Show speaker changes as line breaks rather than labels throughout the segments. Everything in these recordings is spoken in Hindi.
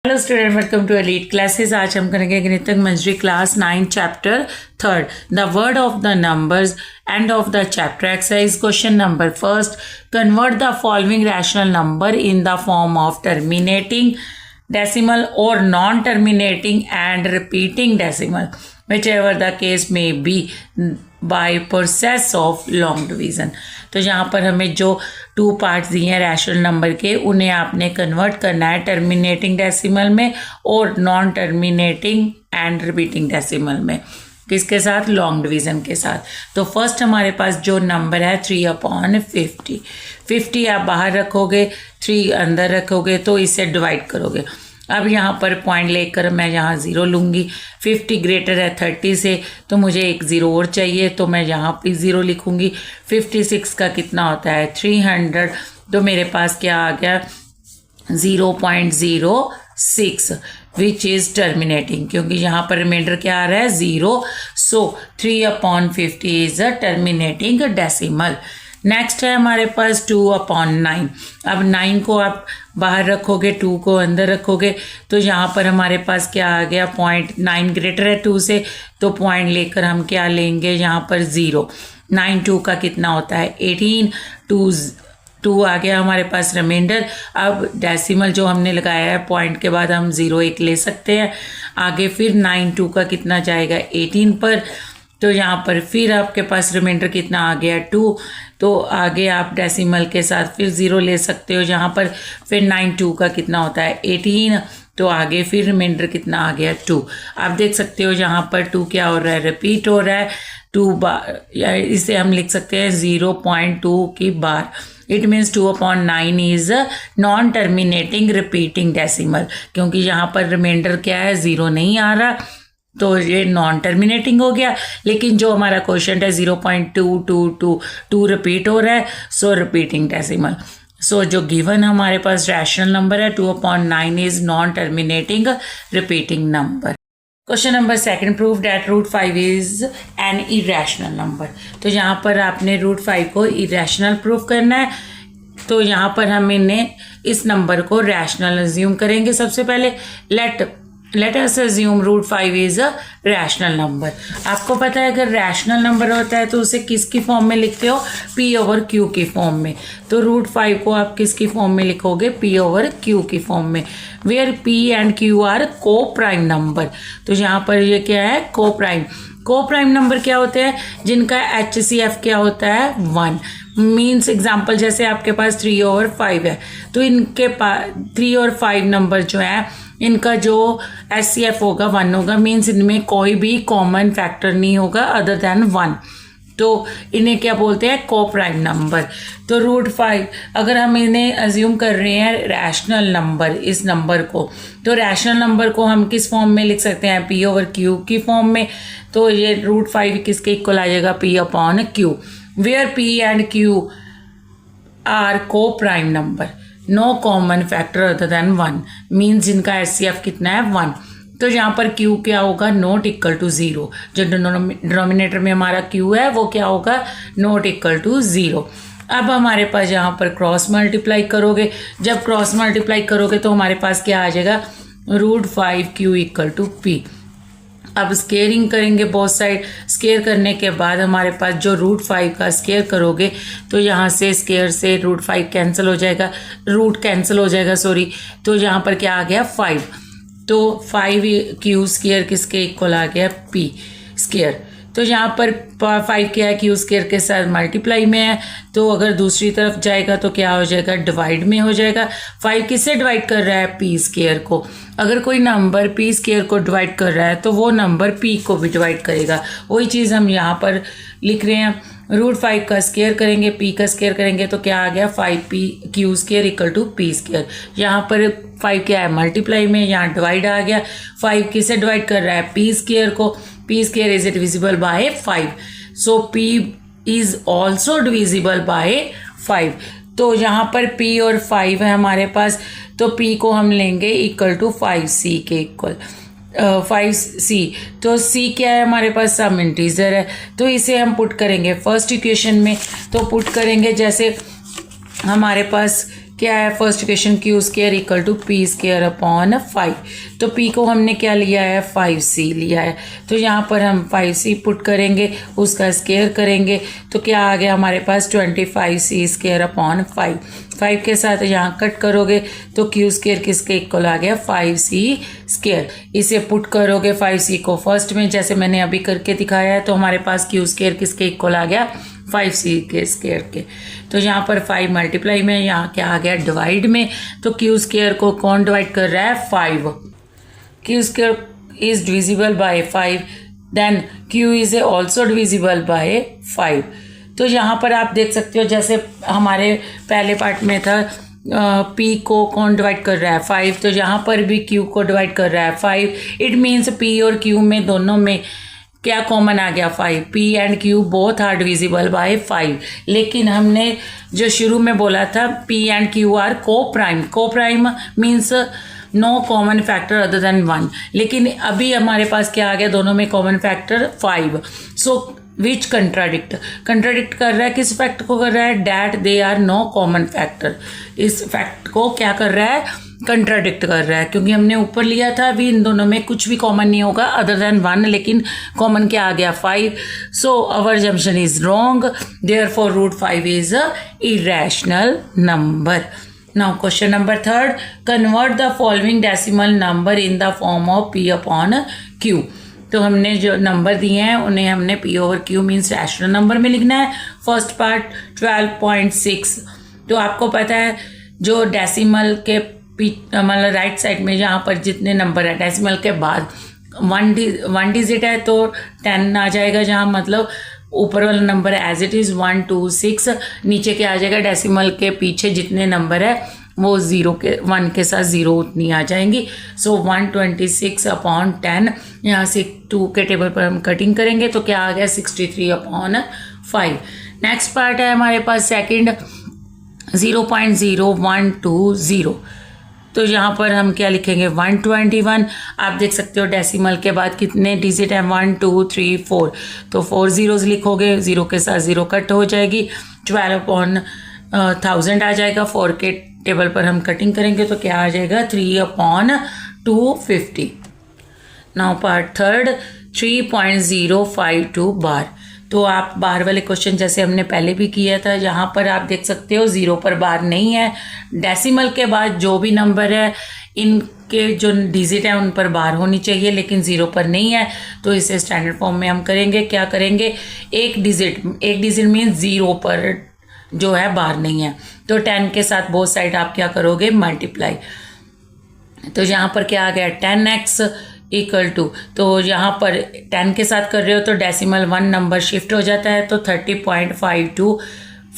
Hello student, welcome to elite classes. आज हम करेंगे Ganit Manjari class 9 chapter 3 the word of the numbers end of the chapter exercise. Question number first, convert the following rational number in the form of terminating decimal or non-terminating and repeating decimal, whichever the case may be, by process of long division। तो यहाँ पर हमें जो 2 पार्ट्स दिए हैं रैशनल नंबर के, उन्हें आपने कन्वर्ट करना है टर्मिनेटिंग डेसिमल में और non terminating and repeating decimal में। किसके साथ? लॉन्ग डिवीज़न के साथ। तो फर्स्ट हमारे पास जो नंबर है 3/50। 50 आप बाहर रखोगे, 3 अंदर रखोगे, तो इसे डिवाइड करोगे। अब यहाँ पर पॉइंट लेकर मैं यहाँ 0 लूँगी। 50 ग्रेटर है 30 से, तो मुझे एक 0 और चाहिए, तो मैं यहाँ पे 0 लिखूँगी। 56 का कितना होता है? 300। तो मेरे पास क्या आ गया? 0.06 विच इज़ टर्मिनेटिंग, क्योंकि यहाँ पर रिमाइंडर क्या आ रहा है? 0। सो 3/50 is a terminating decimal. Next है हमारे पास 2/9। अब 9 को आप बाहर रखोगे, 2 को अंदर रखोगे, तो यहाँ पर हमारे पास क्या आ गया? 0.9 ग्रेटर है 2 से, तो पॉइंट लेकर हम क्या लेंगे? यहाँ पर 0। 9 2 का कितना होता है? 18। 2 आ गया हमारे पास रिमाइंडर। अब डेसिमल जो हमने लगाया है पॉइंट के बाद हम 0 1 ले सकते हैं। आगे फिर 9 2 का कितना जाएगा? 18 पर, तो यहाँ पर फिर आपके पास रिमाइंडर कितना आ गया? 2। तो आगे आप डेसिमल के साथ फिर 0 ले सकते हो यहाँ पर। फिर 9 2 का कितना होता है? 18। तो आगे फिर रिमाइंडर कितना आ गया? 2। आप देख सकते हो यहाँ पर 2 क्या हो रहा है? रिपीट हो रहा है 2 बार, या इसे हम लिख सकते हैं 0.2 की बार। It means 2/9 is non terminating repeating decimal, क्योंकि यहाँ पर रिमाइंडर क्या है? 0 नहीं आ रहा, तो ये नॉन टर्मिनेटिंग हो गया। लेकिन जो हमारा क्वेश्चन है 0.222 रिपीट हो रहा है, सो रिपीटिंग डेसिमल। सो जो गिवन हमारे पास रैशनल नंबर है 2/9 is non terminating repeating number. Question number second, prove that √5 is an irrational number. तो यहाँ पर आपने √5 को इरेशनल प्रूव करना है। तो यहाँ पर हम इन्हें इस नंबर को रैशनल अज्यूम करेंगे। सबसे पहले let us assume √5 is a rational number. आपको पता है अगर रैशनल नंबर होता है तो उसे किसकी फॉर्म में लिखते हो? P/Q की फॉर्म में। तो √5 को आप किसकी फॉर्म में लिखोगे? P/Q की फॉर्म में, where P and Q are coprime number. तो यहाँ पर ये क्या है? को प्राइम नंबर क्या होते हैं? जिनका HCF क्या होता है? 1। मीन्स एग्जाम्पल जैसे आपके पास 3/5 है, तो इनके पास 3 और 5 नंबर जो है, इनका जो HCF होगा 1 होगा। मीन्स इनमें कोई भी कॉमन फैक्टर नहीं होगा अदर देन 1। तो इन्हें क्या बोलते हैं? को प्राइम नंबर। तो √5 अगर हम इन्हें अज्यूम कर रहे हैं रैशनल नंबर, इस नंबर को, तो रैशनल नंबर को हम किस फॉर्म में लिख सकते हैं? P/Q की फॉर्म में। तो ये √5 किसके इक्वल आ जाएगा? P/Q, where P and Q are coprime number, no common factor other than 1। Means जिनका HCF कितना है? 1। तो यहाँ पर Q क्या होगा? Not equal to 0। जो डिनोमिनेटर में हमारा Q है वो क्या होगा? Not equal to 0। अब हमारे पास यहाँ पर क्रॉस मल्टीप्लाई करोगे। जब क्रॉस मल्टीप्लाई करोगे तो हमारे पास क्या आ जाएगा? √5Q equal to P। अब स्केयरिंग करेंगे बोथ साइड। स्केयर करने के बाद हमारे पास जो √5 का स्केयर करोगे, तो यहाँ से स्केयर से √5 कैंसिल हो जाएगा, रूट कैंसिल हो जाएगा, सॉरी। तो यहाँ पर क्या आ गया? 5। तो 5Q स्केयर किसके इक्वल आ गया? P square. तो यहाँ पर 5 क्या है? Q स्केयर के साथ मल्टीप्लाई में है, तो अगर दूसरी तरफ जाएगा तो क्या हो जाएगा? डिवाइड में हो जाएगा। 5 किससे डिवाइड कर रहा है? P स्केयर को। अगर कोई नंबर P स्केयर को डिवाइड कर रहा है तो वो नंबर P को भी डिवाइड करेगा। वही चीज़ हम यहाँ पर लिख रहे हैं। √5 का स्केयर करेंगे, P का स्केयर करेंगे, तो क्या आ गया? 5Q square equal to P square. यहाँ पर 5 क्या है? मल्टीप्लाई में, यहाँ डिवाइड आ गया। 5 किससे डिवाइड कर रहा है? P स्केयर को। P square is divisible by 5, so P is also divisible by 5। तो यहाँ पर P और 5 है हमारे पास, तो P को हम लेंगे इक्वल टू 5C के इक्वल। 5C, तो C क्या है हमारे पास? सम इंटीजर है, तो इसे हम पुट करेंगे फर्स्ट इक्वेशन में। तो पुट करेंगे जैसे हमारे पास क्या है first equation Q square equal to P square upon 5। तो पी को हमने क्या लिया है 5c लिया है, तो यहाँ पर हम 5c पुट करेंगे, उसका स्क्वायर करेंगे तो क्या आ गया हमारे पास 25c स्क्वायर अपॉन 5। 5 के साथ यहाँ कट करोगे तो क्यू स्क्वायर किसके इक्वल आ गया 5c स्क्वायर। इसे पुट करोगे 5c को फर्स्ट में जैसे मैंने अभी करके दिखाया है, तो हमारे पास क्यू स्क्वायर किसके इक्वल आ गया 5c के स्क्वायर के। तो यहाँ पर 5 मल्टीप्लाई में, यहाँ क्या आ गया डिवाइड में, तो क्यू स्क्वायर को कौन डिवाइड कर रहा है 5। Q square is divisible by 5, then Q is also divisible by 5। तो यहाँ पर आप देख सकते हो जैसे हमारे पहले पार्ट में था पी को कौन डिवाइड कर रहा है 5, तो यहाँ पर भी क्यू को डिवाइड कर रहा है 5। इट मीन्स पी और क्यू में दोनों में क्या कॉमन आ गया 5। P and Q both are divisible by 5। लेकिन हमने जो शुरू में बोला था P and Q are coprime means no common factor other than 1, लेकिन अभी हमारे पास क्या आ गया दोनों में common factor 5। So which contradict कर रहा है, किस फैक्ट को कर रहा है that they are no common factor. इस फैक्ट को क्या कर रहा है कंट्राडिक्ट कर रहा है, क्योंकि हमने ऊपर लिया था अभी इन दोनों में कुछ भी कॉमन नहीं होगा अदर देन 1, लेकिन कॉमन क्या आ गया 5। So our assumption is wrong, therefore root 5 is a irrational number. Now question number 3, convert the following decimal number in the form of p upon q। तो हमने जो नंबर दिए हैं उन्हें हमने p over q means rational number में लिखना है। फर्स्ट पार्ट 12.6, तो आपको पता है जो डेसिमल के मतलब राइट साइड में जहाँ पर जितने नंबर है डेसिमल के बाद वन डिजिट है तो 10 आ जाएगा, जहाँ मतलब ऊपर वाला नंबर एज इट इज़ 1 2 6, नीचे के आ जाएगा डेसिमल के पीछे जितने नंबर है वो 1 के साथ 0 उतनी आ जाएंगी। सो 126 अपॉन 10, यहाँ से 2 के टेबल पर हम कटिंग करेंगे तो क्या आ गया 63 अपॉन 5। नेक्स्ट पार्ट है हमारे पास सेकंड 0.0120, तो यहाँ पर हम क्या लिखेंगे 121। आप देख सकते हो डेसिमल के बाद कितने डिजिट हैं 1 2 3 4, तो 4 zeros लिखोगे, 0 के साथ 0 कट हो जाएगी, 12 अपॉन 1000 आ जाएगा। 4 के टेबल पर हम कटिंग करेंगे तो क्या आ जाएगा 3 अपॉन 250। नाउ पार्ट थर्ड 3.052 बार। तो आप बार वाले क्वेश्चन जैसे हमने पहले भी किया था, यहाँ पर आप देख सकते हो 0 पर बार नहीं है, डेसिमल के बाद जो भी नंबर है इनके जो डिजिट है उन पर बार होनी चाहिए, लेकिन 0 पर नहीं है। तो इसे स्टैंडर्ड फॉर्म में हम करेंगे, क्या करेंगे एक डिजिट मीन्स 0 पर जो है बार नहीं है, तो 10 के साथ बोथ साइड आप क्या करोगे मल्टीप्लाई। तो यहाँ पर क्या आ गया 10x इक्वल टू, तो यहाँ पर 10 के साथ कर रहे हो तो डेसिमल 1 नंबर शिफ्ट हो जाता है, तो 30.52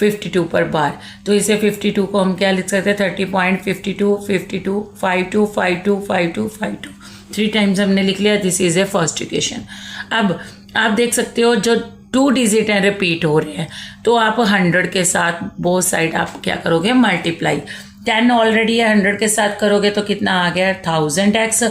52 पर बार। तो इसे 52 को हम क्या लिख सकते हैं 30.52 52 52 52 52 52, 3 टाइम्स हमने लिख लिया। This is a first equation. अब आप देख सकते हो जो 2 डिजिट हैं रिपीट हो रहे हैं, तो आप 100 के साथ बोथ साइड आप क्या करोगे मल्टीप्लाई। 10 ऑलरेडी है, 100 के साथ करोगे तो कितना आ गया 1000x।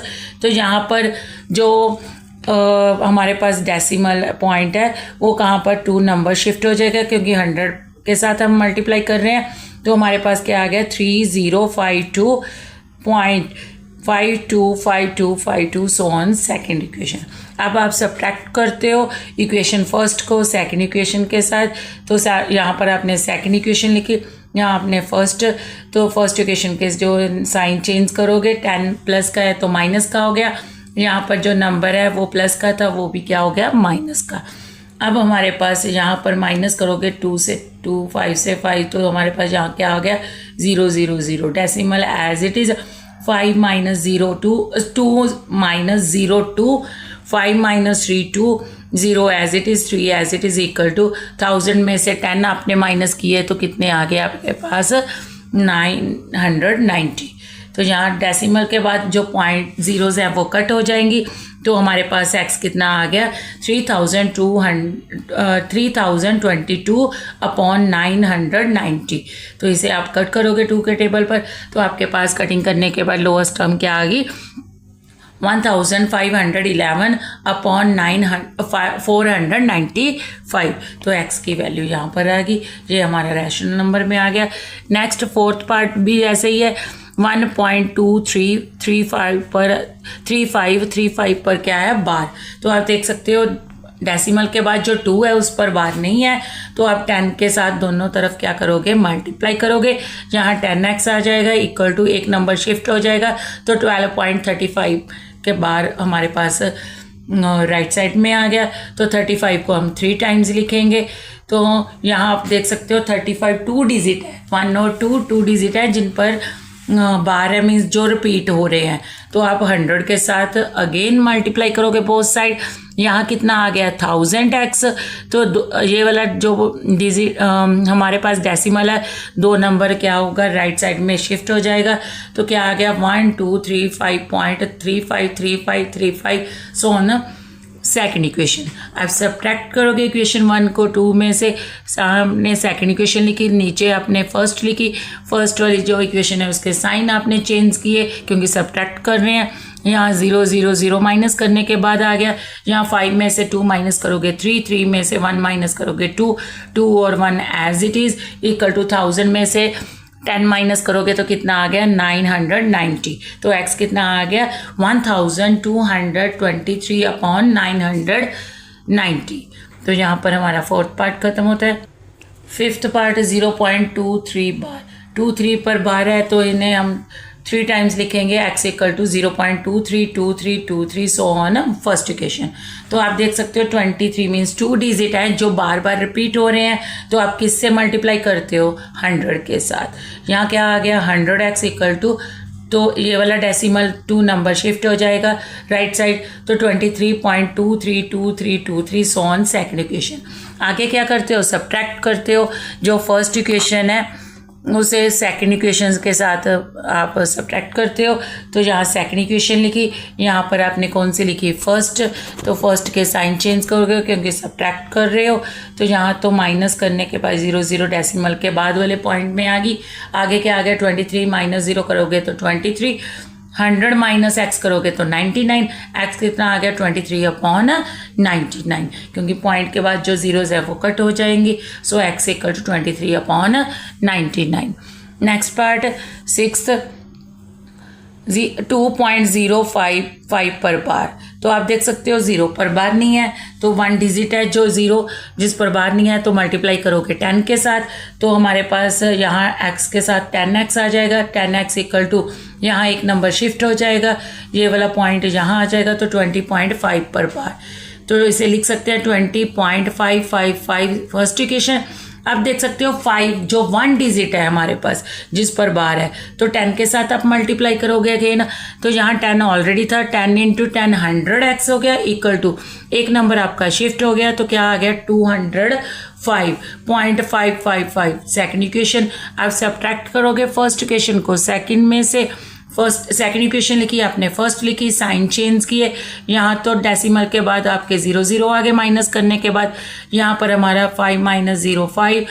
तो यहाँ पर जो हमारे पास डेसिमल पॉइंट है वो कहाँ पर 2 नंबर शिफ्ट हो जाएगा, क्योंकि 100 के साथ हम मल्टीप्लाई कर रहे हैं। तो हमारे पास क्या आ गया 3052.525252 सो ऑन सेकेंड इक्वेशन। अब आप सब्ट्रैक्ट करते हो इक्वेशन फर्स्ट को सेकेंड इक्वेशन के साथ, तो यहाँ पर आपने सेकेंड इक्वेशन लिखी, यहाँ आपने फर्स्ट, तो फर्स्ट इक्वेशन के जो साइन चेंज करोगे 10 प्लस का है तो माइनस का हो गया, यहाँ पर जो नंबर है वो प्लस का था वो भी क्या हो गया माइनस का। अब हमारे पास यहाँ पर माइनस करोगे 2 से 2 5 से 5, तो हमारे पास यहाँ क्या आ गया 0 0 0, decimal as it is 5 minus 0 2 2 minus 0 2 5 minus 3 2 0 as it is 3 as it is equal to 1000 में से 10 आपने माइनस किए तो कितने आ गए आपके पास 990। तो यहाँ डेसिमल के बाद जो पॉइंट जीरोज हैं वो कट हो जाएंगी, तो हमारे पास x कितना आ गया 3022 अपॉन 990। तो इसे आप कट करोगे 2 के टेबल पर, तो आपके पास कटिंग करने के बाद लोअस्ट टर्म क्या आ गई 1511 अपॉन 495। तो x की वैल्यू यहाँ पर आ गई, ये हमारा रैशनल नंबर में आ गया। नेक्स्ट फोर्थ पार्ट भी ऐसे ही है, 1.2335 पर 3535 पर क्या है, बार। तो आप देख सकते हो डेसिमल के बाद जो 2 है उस पर बार नहीं है, तो आप 10 के साथ दोनों तरफ क्या करोगे, मल्टीप्लाई करोगे। जहाँ 10x आ जाएगा इक्वल टू एक नंबर शिफ्ट हो जाएगा, तो 12.35 के बार हमारे पास राइट साइड में आ गया। तो 35 को हम 3 टाइम्स लिखेंगे। तो यहाँ आप देख सकते हो 35 2 डिजिट है, 1 और 2 डिजिट है जिन पर बार है, मीन्स जो रिपीट हो रहे हैं। तो आप 100 के साथ अगेन मल्टीप्लाई करोगे बोथ साइड। यहाँ कितना आ गया, 1000x। तो ये वाला जो डिजिट हमारे पास डेसिमल है, 2 नंबर क्या होगा, राइट साइड में शिफ्ट हो जाएगा। तो क्या आ गया, 1235.353535 सो ऑन। सेकेंड इक्वेशन आप सब्ट्रैक्ट करोगे इक्वेशन 1 को 2 में से, सामने सेकेंड इक्वेशन लिखी, नीचे आपने फर्स्ट लिखी। फर्स्ट वाली जो इक्वेशन है उसके साइन आपने चेंज किए क्योंकि सब्ट्रैक्ट कर रहे हैं। यहाँ 0 0 0 माइनस करने के बाद आ गया, यहाँ 5 में से 2 माइनस करोगे 3, 3 में से 1 माइनस करोगे 2, 2 और 1 as it is equal to 1000 में से 10 माइनस करोगे तो कितना आ गया, 990। तो x कितना आ गया, 1223 अपॉन 990। तो यहाँ पर हमारा फोर्थ पार्ट खत्म होता है। फिफ्थ पार्ट 0.23 बार, 23 पर बार है तो इन्हें हम 3 टाइम्स लिखेंगे, x equal to 0.232323 so on first equation. तो आप देख सकते हो 23 मीन्स 2 डिजिट है जो बार बार रिपीट हो रहे हैं, तो आप किससे मल्टीप्लाई करते हो, 100 के साथ। यहाँ क्या आ गया, 100x इक्वल टू, तो ये वाला डेसिमल 2 नंबर शिफ्ट हो जाएगा राइट साइड, तो 23.232323 सो ऑन सेकेंड इक्वेशन। आगे क्या करते हो, सब्ट्रैक्ट करते हो, जो फर्स्ट इक्वेशन है उसे सेकंड इक्वेशन के साथ आप सब्ट्रैक्ट करते हो। तो यहाँ सेकंड इक्वेशन लिखी, यहाँ पर आपने कौन सी लिखी, फर्स्ट। तो फर्स्ट के साइन चेंज करोगे क्योंकि सब्ट्रैक्ट कर रहे हो। तो यहाँ तो माइनस करने के बाद 0 0 डेसिमल के बाद वाले पॉइंट में आ गई। आगे क्या आ गया, 23 माइनस 0 करोगे तो 23, 100 माइनस x करोगे तो 99। x कितना आ गया, 23 अपॉन 99, क्योंकि पॉइंट के बाद जो जीरोज है वो कट हो जाएंगी। So x equal to 23 upon 99। Next part sixth, 2.055 पर बार। तो आप देख सकते हो 0 पर बार नहीं है, तो 1 डिजिट है जो 0 जिस पर बार नहीं है, तो मल्टीप्लाई करोगे 10 के साथ। तो हमारे पास यहाँ x के साथ 10x आ जाएगा, 10x इक्वल टू यहाँ एक नंबर शिफ्ट हो जाएगा, ये वाला पॉइंट यहाँ आ जाएगा, तो 20.5 पर बार। तो इसे लिख सकते हैं 20.555 फर्स्ट इक्वेशन। आप देख सकते हो 5 जो 1 डिजिट है हमारे पास जिस पर बार है, तो 10 के साथ आप मल्टीप्लाई करोगे अगेन। तो यहाँ 10 ऑलरेडी था, 10 इंटू 10 100x हो गया इक्वल टू एक नंबर आपका शिफ्ट हो गया, तो क्या आ गया 205.555 सेकेंड इक्वेशन। आप सब्ट्रैक्ट करोगे फर्स्ट इक्वेशन को सेकेंड में से, फर्स्ट सेकेंड इक्वेशन लिखी आपने, फर्स्ट लिखी, साइन चेंज किए। यहाँ तो डेसिमल के बाद आपके 0 0 आगे माइनस करने के बाद यहाँ पर हमारा 5 माइनस 0 5,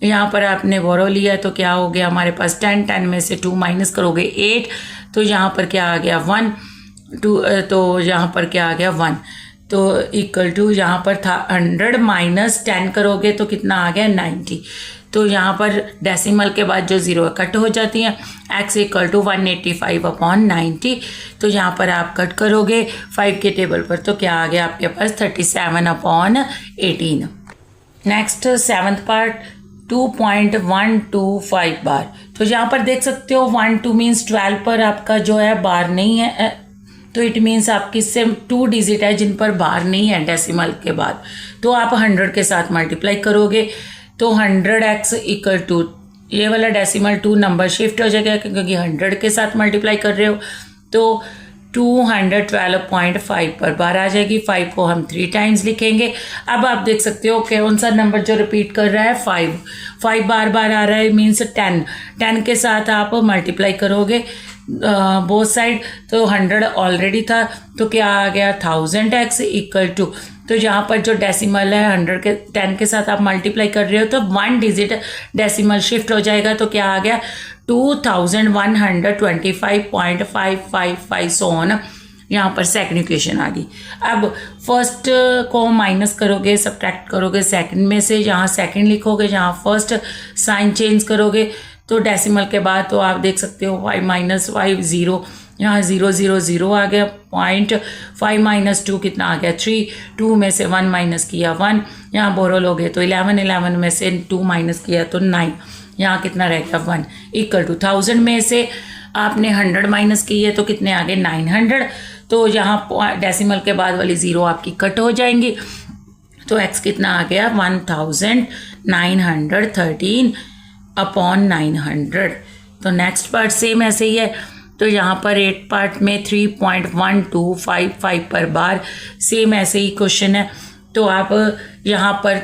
यहाँ पर आपने बोरो लिया तो क्या हो गया हमारे पास 10, 10 में से 2 माइनस करोगे 8, तो यहाँ पर क्या आ गया 1, 2, तो यहाँ पर क्या आ गया 1, तो इक्वल टू यहाँ पर था 100 माइनस 10 करोगे तो कितना आ गया 90। तो यहाँ पर डेसिमल के बाद जो 0 कट हो जाती हैं, x इक्वल टू 185 अपॉन 90। तो यहाँ पर आप कट करोगे 5 के टेबल पर, तो क्या आ गया आपके पास 37 अपॉन 18। नेक्स्ट सेवन्थ पार्ट 2.125 बार। तो यहाँ पर देख सकते हो 1 2 मीन्स 12 पर आपका जो है बार नहीं है, तो इट मीन्स आपकी सिर्फ 2 डिजिट है जिन पर बार नहीं है डेसिमल के बाद। तो आप 100 के साथ मल्टीप्लाई करोगे, तो 100x इक्वल टू ये वाला डेसिमल 2 नंबर शिफ्ट हो जाएगा क्योंकि 100 के साथ मल्टीप्लाई कर रहे हो, तो 212.5 पर बार आ जाएगी। 5 को हम 3 टाइम्स लिखेंगे। अब आप देख सकते हो कौन सा नंबर जो रिपीट कर रहा है, 5 बार बार आ रहा है, मीन्स 10 के साथ आप मल्टीप्लाई करोगे बोथ साइड। तो 100 ऑलरेडी था, तो क्या आ गया 1000x इक्वल टू, तो यहाँ पर जो डेसिमल है 100 के 10 के साथ आप मल्टीप्लाई कर रहे हो तो 1 डिजिट डेसिमल शिफ्ट हो जाएगा, तो क्या आ गया 2125.555 सो ऑन यहाँ पर सेकंड इक्वेशन आ गई। अब फर्स्ट को माइनस करोगे, सब्ट्रैक्ट करोगे सेकंड में से, जहाँ सेकंड लिखोगे, जहाँ फर्स्ट साइन चेंज करोगे तो डेसिमल के बाद तो आप देख सकते हो 5 माइनस 5 0, यहाँ 0 0 0 आ गया। 0.5 माइनस 2 कितना आ गया 3, 2 में से 1 माइनस किया 1, यहाँ बोरो लोगे तो 11, 11 में से 2 माइनस किया तो 9, यहाँ कितना रह गया 1 इक्वल टू 1000 में से आपने 100 माइनस की है तो कितने आ गए 900। तो यहाँ डेसिमल के बाद वाली 0 आपकी कट हो जाएंगी तो x कितना आ गया 1913 अपॉन 900। तो नेक्स्ट पार्ट सेम ऐसे ही है। तो यहाँ पर 8 पार्ट में 3.1255 पर बार सेम ऐसे ही क्वेश्चन है। तो आप यहाँ पर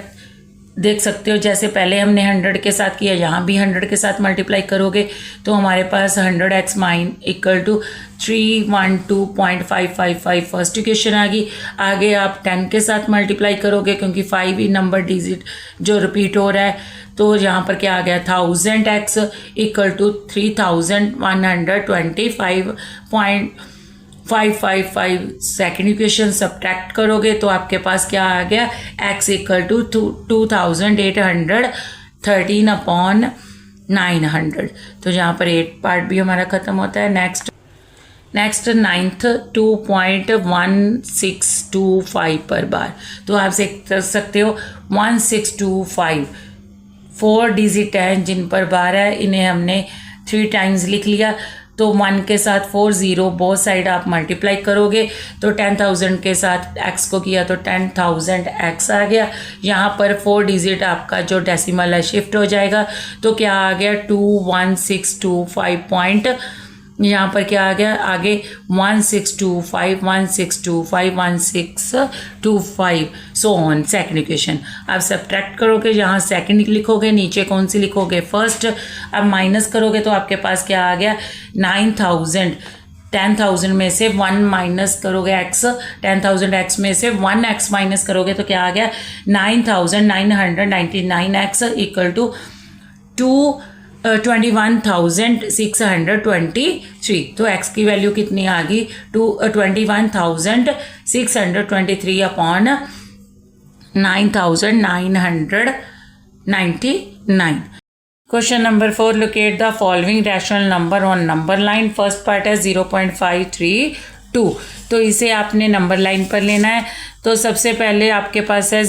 देख सकते हो जैसे पहले हमने 100 के साथ किया, यहाँ भी 100 के साथ मल्टीप्लाई करोगे तो हमारे पास 100x माइन इक्वल टू 312.555 फर्स्ट इक्वेशन आ गई। आगे आप 10 के साथ मल्टीप्लाई करोगे क्योंकि 5 ही नंबर डिजिट जो रिपीट हो रहा है, तो यहाँ पर क्या आ गया 1000x equal to 3125.555 second equation subtract करोगे तो आपके पास क्या आ गया x इक्वल टू 2813 अपॉन 900। तो यहाँ पर 8 पार्ट भी हमारा खत्म होता है। नेक्स्ट 9th 2.1625 पर बार। तो आप देख सकते हो 1625 4 डिजिट हैं जिन पर बार है, इन्हें हमने 3 टाइम्स लिख लिया। तो 1 के साथ 4 0 बोथ साइड आप मल्टीप्लाई करोगे तो 10,000 के साथ x को किया तो 10,000x आ गया। यहाँ पर 4 डिजिट आपका जो डेसिमल है शिफ्ट हो जाएगा तो क्या आ गया 21625 पॉइंट, यहाँ पर क्या आ गया आगे 1625 सो ऑन सेकंड इक्वेशन। आप सब्ट्रैक्ट करोगे, यहाँ सेकंड लिखोगे, नीचे कौन सी लिखोगे फर्स्ट। अब माइनस करोगे तो आपके पास क्या आ गया 9000। 10,000 में से 1 माइनस करोगे x, 10,000x में से 1x माइनस करोगे तो क्या आ गया 9,999x इक्वल टू 21,623। तो x की वैल्यू कितनी आ गई 21,623 upon 9,999। Question number 4, locate the following rational number on number line. First part है 0.532। तो इसे आपने नंबर लाइन पर लेना है। तो सबसे पहले आपके पास है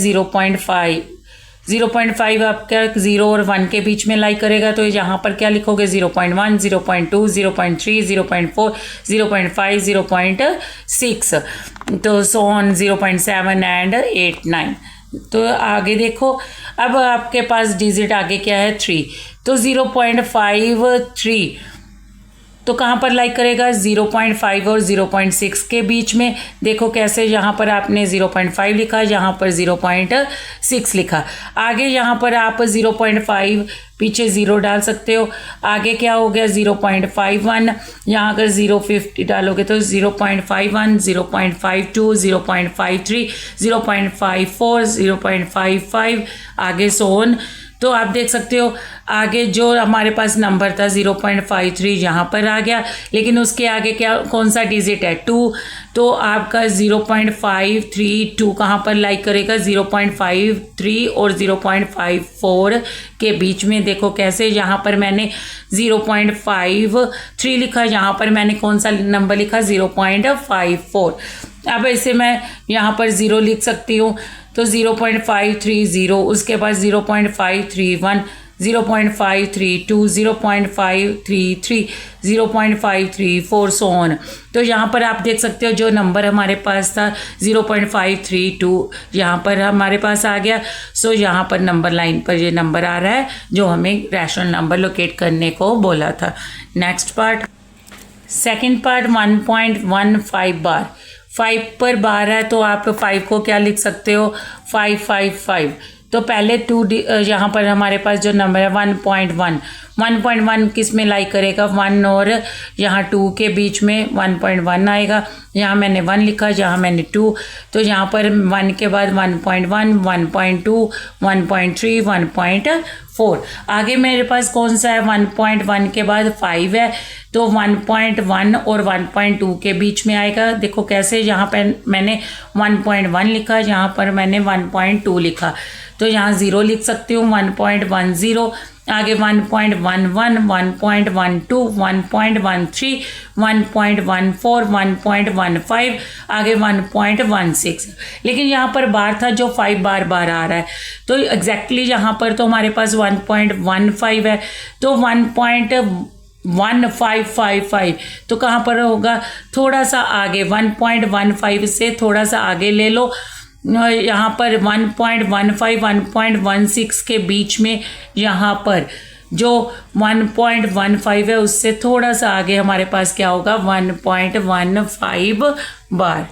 0.5 आपका 0 और 1 के बीच में लाई करेगा तो यहाँ पर क्या लिखोगे 0.1, 0.2, 0.3, 0.4, 0.5, 0.6, तो सो ऑन 0.7 एंड 8, 9। तो आगे देखो, अब आपके पास डिजिट आगे क्या है 3, तो 0.53 तो कहाँ पर लाइक करेगा 0.5 और 0.6 के बीच में। देखो कैसे, यहाँ पर आपने 0.5 लिखा, यहाँ पर 0.6 लिखा। आगे यहाँ पर आप 0.5 पीछे 0 डाल सकते हो। आगे क्या हो गया 0.51, यहाँ अगर 0.50 डालोगे तो 0.51, 0.52, 0.53, 0.54, 0.55 आगे सोन। तो आप देख सकते हो आगे जो हमारे पास नंबर था 0.53 यहाँ पर आ गया, लेकिन उसके आगे क्या कौन सा डिजिट है 2, तो आपका 0.532 कहाँ पर लाइक करेगा 0.53 और 0.54 के बीच में। देखो कैसे, यहाँ पर मैंने 0.53 लिखा, यहाँ पर मैंने कौन सा नंबर लिखा 0.54। अब ऐसे मैं यहाँ पर 0 लिख सकती हूँ तो 0.530, उसके बाद 0.531, 0.532, 0.533, 0.534 सो ऑन। तो यहाँ पर आप देख सकते हो जो नंबर हमारे पास था 0.532 यहाँ पर हमारे पास आ गया। सो यहाँ पर नंबर लाइन पर ये नंबर आ रहा है जो हमें रैशनल नंबर लोकेट करने को बोला था। नेक्स्ट पार्ट, सेकंड पार्ट 1.15 बार। 5 पर बार है तो आप 5 को क्या लिख सकते हो 555। तो तो पहले 2 यहाँ पर हमारे पास जो नंबर है 1.1 किस में लाई करेगा, 1 और यहाँ 2 के बीच में 1.1 आएगा। यहाँ मैंने 1 लिखा, यहाँ मैंने 2, तो यहाँ पर 1 के बाद 1.1, 1.2, 1.3, 1.4। आगे मेरे पास कौन सा है, 1.1 के बाद 5 है, तो 1.1 और 1.2 के बीच में आएगा। देखो कैसे, यहाँ पर मैंने 1.1 लिखा, यहाँ पर मैंने 1.2 लिखा, तो यहाँ 0 लिख सकती हूँ, 1.10। आगे 1.11, 1.12, 1.13, 1.14, 1.15, आगे 1.16। लेकिन यहाँ पर बार था जो 5 बार आ रहा है, तो एग्जैक्टली यहाँ पर तो हमारे पास 1.15 है, तो 1.1555, तो कहाँ पर होगा, थोड़ा सा आगे 1.15 से थोड़ा सा आगे ले लो, यहाँ पर 1.15 1.16 के बीच में, यहाँ पर जो 1.15 है उससे थोड़ा सा आगे हमारे पास क्या होगा, 1.15 बार।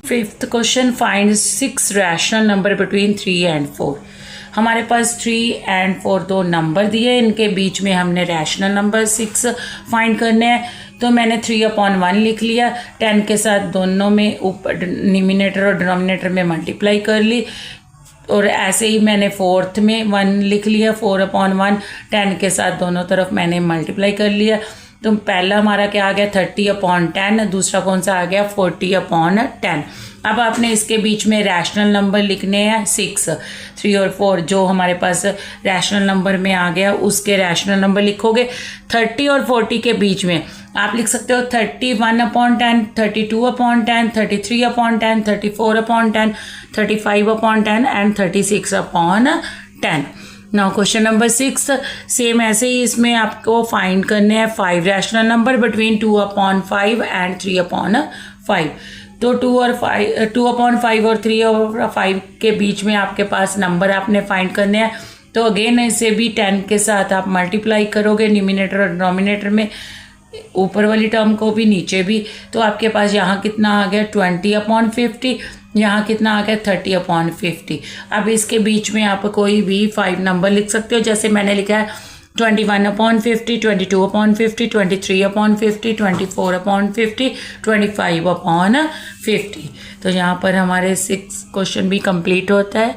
5th question, find 6 rational number between 3 and 4। हमारे पास 3 and 4 दो नंबर दिए, इनके बीच में हमने रैशनल नंबर 6 फाइंड करने हैं। तो मैंने 3/1 लिख लिया, 10 के साथ दोनों में ऊपर न्यूमिनेटर और डिनोमिनेटर में मल्टीप्लाई कर ली, और ऐसे ही मैंने 4th में 1 लिख लिया, 4/1, 10 के साथ दोनों तरफ मैंने मल्टीप्लाई कर लिया। तो पहला हमारा क्या आ गया, 30/10, दूसरा कौन सा आ गया, 40/10। अब आपने इसके बीच में रैशनल नंबर लिखने हैं 6, 3 और 4, जो हमारे पास रैशनल नंबर में आ गया उसके रैशनल नंबर लिखोगे। 30 और 40 के बीच में आप लिख सकते हो 31/10, 32/10, 33/10, 34/10, 35/10 and 36/10। Now question number 6, same ऐसे ही इसमें आपको फाइंड करने हैं 5 रैशनल नंबर बिटवीन 2/5 एंड 3/5। तो 2/5 और 3/5 के बीच में आपके पास नंबर आपने फाइंड करने हैं। तो अगेन इसे भी 10 के साथ आप मल्टीप्लाई करोगे, न्यूमिनेटर और डिनोमिनेटर में, ऊपर वाली टर्म को भी नीचे भी। तो आपके पास यहाँ कितना आ गया, 20/50, यहाँ कितना आ गया, 30/50। अब इसके बीच में आप कोई भी 5 नंबर लिख सकते हो, जैसे मैंने लिखा है 21/50, 22/50, 23/50, 24/50, 25/50। तो यहाँ पर हमारे 6 क्वेश्चन भी कंप्लीट होता है।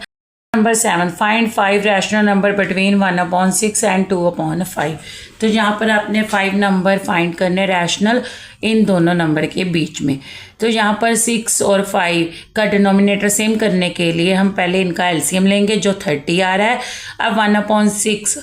Number 7, find 5 rational number between 1/6 and 2/5। तो यहाँ पर आपने 5 नंबर फाइंड करने रैशनल इन दोनों नंबर के बीच में। तो यहाँ पर 6 और 5 का डिनोमिनेटर सेम करने के लिए हम पहले इनका एलसीएम लेंगे, जो 30 आ रहा है। अब 1/6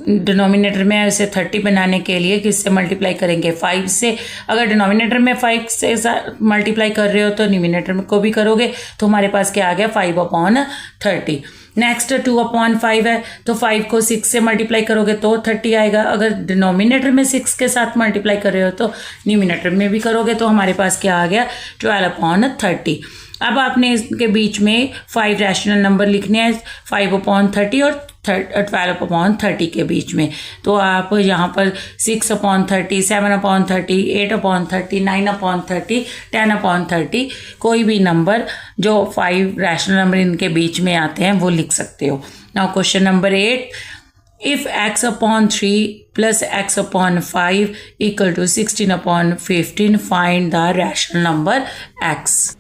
डिनोमिनेटर में है, उसे 30 बनाने के लिए किससे मल्टीप्लाई करेंगे, 5 से। अगर डिनोमिनेटर में 5 से मल्टीप्लाई कर रहे हो तो न्यूमिनेटर में को भी करोगे, तो हमारे पास क्या आ गया, 5/30। नेक्स्ट 2/5 है, तो 5 को 6 से मल्टीप्लाई करोगे तो 30 आएगा। अगर डिनोमिनेटर में 6 के साथ मल्टीप्लाई कर रहे हो तो न्यूमिनेटर में भी करोगे, तो हमारे पास क्या आ गया, 12/30। अब आपने इसके बीच में 5 रैशनल नंबर लिखने हैं, 5/30 और 12/30 के बीच में। तो आप यहाँ पर 6/30, 7/30, 8/30, 9/30, 10/30 कोई भी नंबर जो 5 रैशनल नंबर इनके बीच में आते हैं वो लिख सकते हो। Now question number 8, if x/3 plus x/5 equal to 16/15 find the rational number x।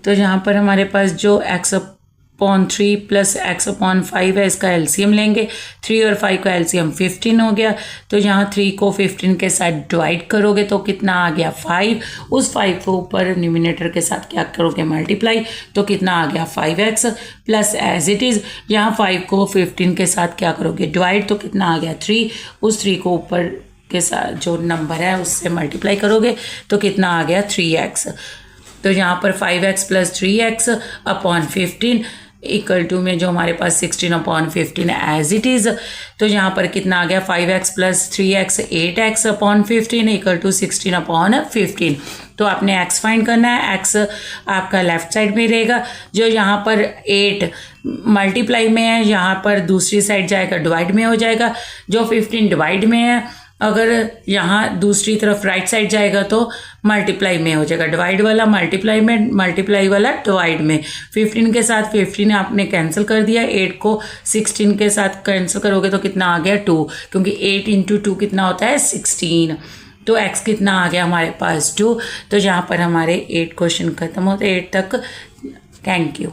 तो यहाँ पर हमारे पास जो x/3 प्लस x/5 है, इसका एलसीएम लेंगे। 3 और 5 का एलसीएम 15 हो गया, तो यहाँ 3 को 15 के साथ डिवाइड करोगे तो कितना आ गया, 5। उस 5 को ऊपर न्यूमिनेटर के साथ क्या करोगे, मल्टीप्लाई, तो कितना आ गया, 5x plus as it is यहाँ 5 को 15 के साथ क्या करोगे, डिवाइड, तो कितना आ गया, 3। उस 3 को ऊपर के साथ जो नंबर है उससे मल्टीप्लाई करोगे तो कितना आ गया, 3x। तो यहाँ पर 5x plus 3x/15 equal to में जो हमारे पास 16/15 एज इट इज़। तो यहाँ पर कितना आ गया, 5x plus 3x 8x/15 equal to 16/15। तो आपने x फाइंड करना है, x आपका लेफ्ट साइड में रहेगा। जो यहाँ पर 8 मल्टीप्लाई में है, यहाँ पर दूसरी साइड जाएगा डिवाइड में हो जाएगा। जो 15 डिवाइड में है अगर यहाँ दूसरी तरफ राइट साइड जाएगा तो मल्टीप्लाई में हो जाएगा, डिवाइड वाला मल्टीप्लाई में, मल्टीप्लाई वाला डिवाइड में। 15 के साथ 15 आपने कैंसिल कर दिया, 8 को 16 के साथ कैंसिल करोगे तो कितना आ गया 2, क्योंकि 8 इंटू 2 कितना होता है 16। तो x कितना आ गया हमारे पास 2। तो यहाँ पर हमारे 8 क्वेश्चन खत्म होते हैं, 8 तक। Thank you.